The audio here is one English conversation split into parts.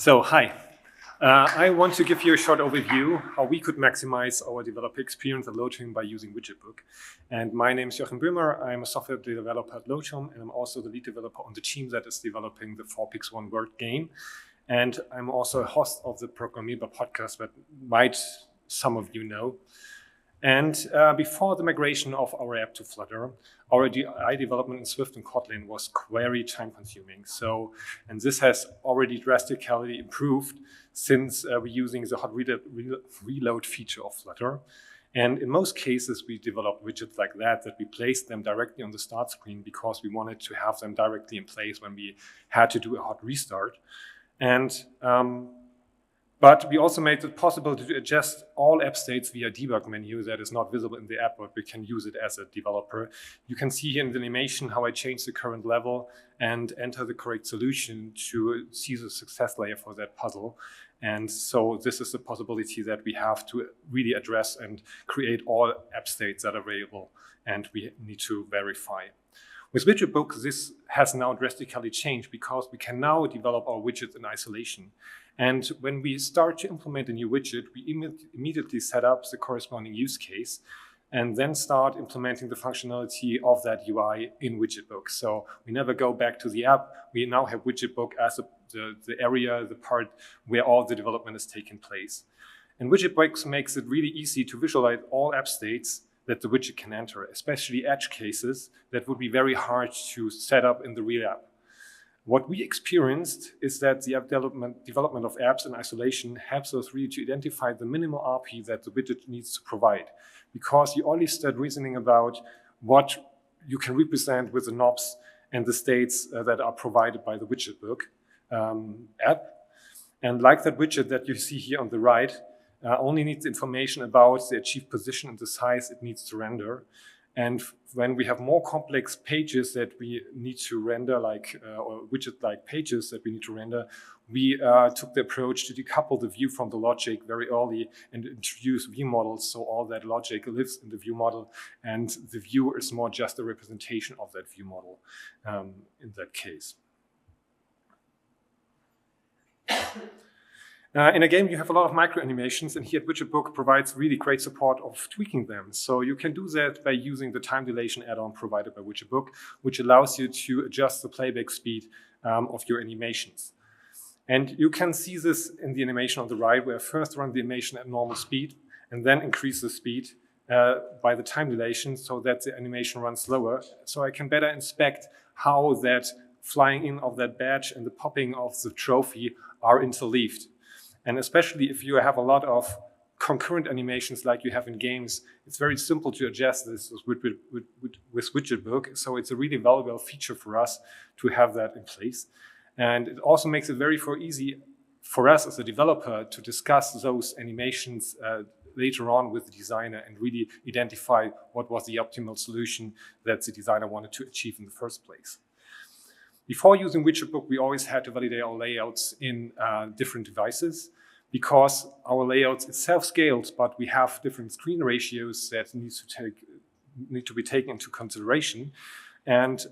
Hi. I want to give you a short overview how we could maximize our developer experience at Lotum by using Widgetbook. And my name is Joachim Böhmer. I'm a software developer at Lotum, and I'm also the lead developer on the team that is developing the 4pix1 word game. And I'm also a host of the Programmierbar podcast that some of you know. And before the migration of our app to Flutter, our UI development in Swift and Kotlin was very time consuming. And this has already drastically improved since we're using the hot reload feature of Flutter. And in most cases, we developed widgets like that we placed them directly on the start screen because we wanted to have them directly in place when we had to do a hot restart. But we also made it possible to adjust all app states via debug menu that is not visible in the app, but we can use it as a developer. You can see here in the animation how I change the current level and enter the correct solution to see the success layer for that puzzle. And so this is the possibility that we have to really address and create all app states that are available, and we need to verify. With Widgetbook, this has now drastically changed because we can now develop our widgets in isolation. And when we start to implement a new widget, we immediately set up the corresponding use case and then start implementing the functionality of that UI in Widgetbook. So we never go back to the app. We now have Widgetbook as the area, the part where all the development is taking place. And Widgetbook makes it really easy to visualize all app states that the widget can enter, especially edge cases that would be very hard to set up in the real app. What we experienced is that the development of apps in isolation helps us really to identify the minimal RP that the widget needs to provide, because you only start reasoning about what you can represent with the knobs and the states that are provided by the Widgetbook app. And like that widget that you see here on the right, only needs information about the achieved position and the size it needs to render. And when we have more complex pages that we need to render, or widget-like pages that we need to render, we took the approach to decouple the view from the logic very early and introduce view models, so all that logic lives in the view model, and the view is more just a representation of that view model in that case. In a game, you have a lot of micro animations, and here Widgetbook provides really great support of tweaking them. So you can do that by using the time dilation add-on provided by Widgetbook, which allows you to adjust the playback speed of your animations. And you can see this in the animation on the right, where I first run the animation at normal speed and then increase the speed by the time dilation so that the animation runs slower. So I can better inspect how that flying in of that badge and the popping of the trophy are interleaved. And especially if you have a lot of concurrent animations like you have in games, it's very simple to adjust this with Widgetbook. So it's a really valuable feature for us to have that in place. And it also makes it very easy for us as a developer to discuss those animations later on with the designer and really identify what was the optimal solution that the designer wanted to achieve in the first place. Before using Widgetbook, we always had to validate our layouts in different devices because our layouts itself scaled, but we have different screen ratios that need to be taken into consideration. And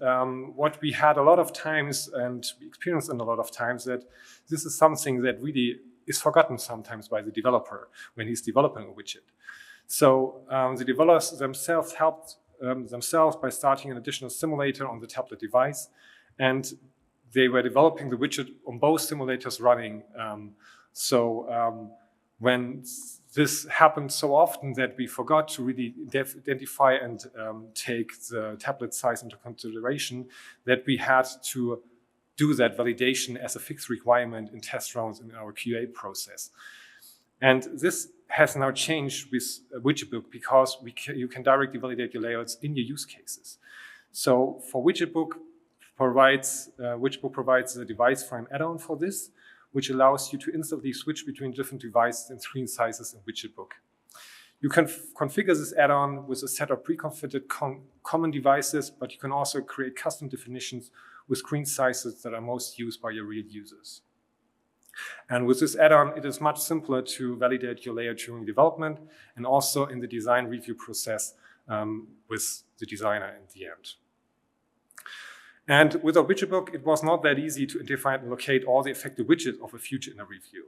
what we had a lot of times, and we experienced in a lot of times, that this is something that really is forgotten sometimes by the developer when he's developing a widget. So the developers themselves helped themselves by starting an additional simulator on the tablet device. And they were developing the widget on both simulators running. When this happened so often that we forgot to really identify and take the tablet size into consideration, that we had to do that validation as a fixed requirement in test rounds in our QA process. And this has now changed with Widgetbook because you can directly validate your layouts in your use cases. So for Widgetbook provides a device frame add-on for this, which allows you to instantly switch between different devices and screen sizes in Widgetbook. You can configure this add-on with a set of pre-configured common devices, but you can also create custom definitions with screen sizes that are most used by your real users. And with this add-on, it is much simpler to validate your layout during development and also in the design review process with the designer in the end. And with our Widgetbook, it was not that easy to identify and locate all the affected widgets of a feature in a review.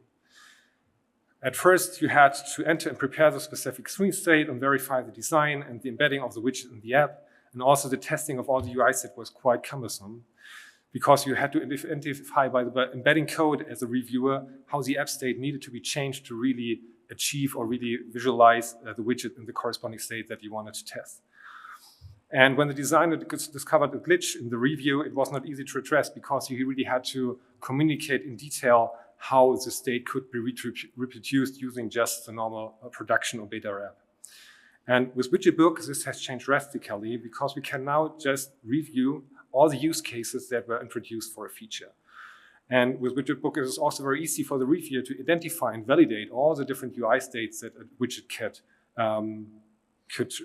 At first, you had to enter and prepare the specific screen state and verify the design and the embedding of the widget in the app. And also the testing of all the UI set was quite cumbersome because you had to identify by the embedding code as a reviewer how the app state needed to be changed to really achieve or really visualize the widget in the corresponding state that you wanted to test. And when the designer discovered a glitch in the review, it was not easy to address because he really had to communicate in detail how the state could be reproduced using just the normal production or beta app. And with Widgetbook, this has changed drastically because we can now just review all the use cases that were introduced for a feature. And with Widgetbook, it is also very easy for the reviewer to identify and validate all the different UI states that a widget could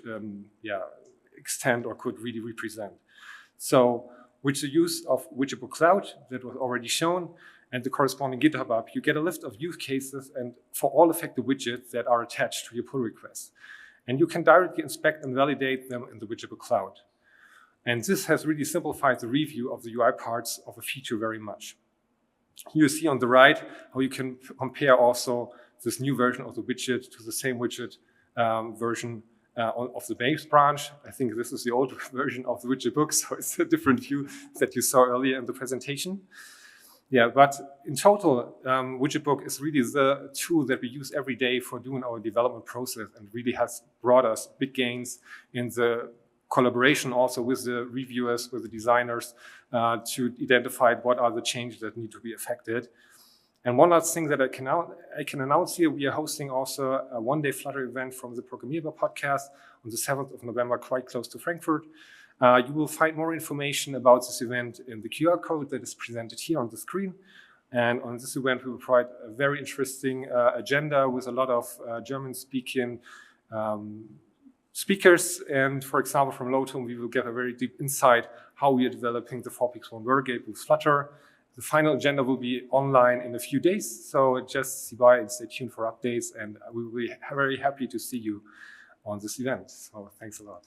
extend or could really represent. So with the use of Widgetbook Cloud that was already shown and the corresponding GitHub app, you get a list of use cases and for all affected widgets that are attached to your pull request. And you can directly inspect and validate them in the Widgetbook Cloud. And this has really simplified the review of the UI parts of a feature very much. You see on the right how you can compare also this new version of the widget to the same widget version of the base branch. I think this is the old version of the Widgetbook, so it's a different view that you saw earlier in the presentation. Yeah, but in total, Widgetbook is really the tool that we use every day for doing our development process and really has brought us big gains in the collaboration also with the reviewers, with the designers, to identify what are the changes that need to be affected. And one last thing that I can announce here, we are hosting also a one-day Flutter event from the Programmierbar podcast on the 7th of November, quite close to Frankfurt. You will find more information about this event in the QR code that is presented here on the screen. And on this event, we will provide a very interesting agenda with a lot of German-speaking speakers. And for example, from Lotum, we will get a very deep insight how we are developing the 4px1 WordGate with Flutter. The final agenda will be online in a few days, so just see by and stay tuned for updates, and we will be very happy to see you on this event. So thanks a lot.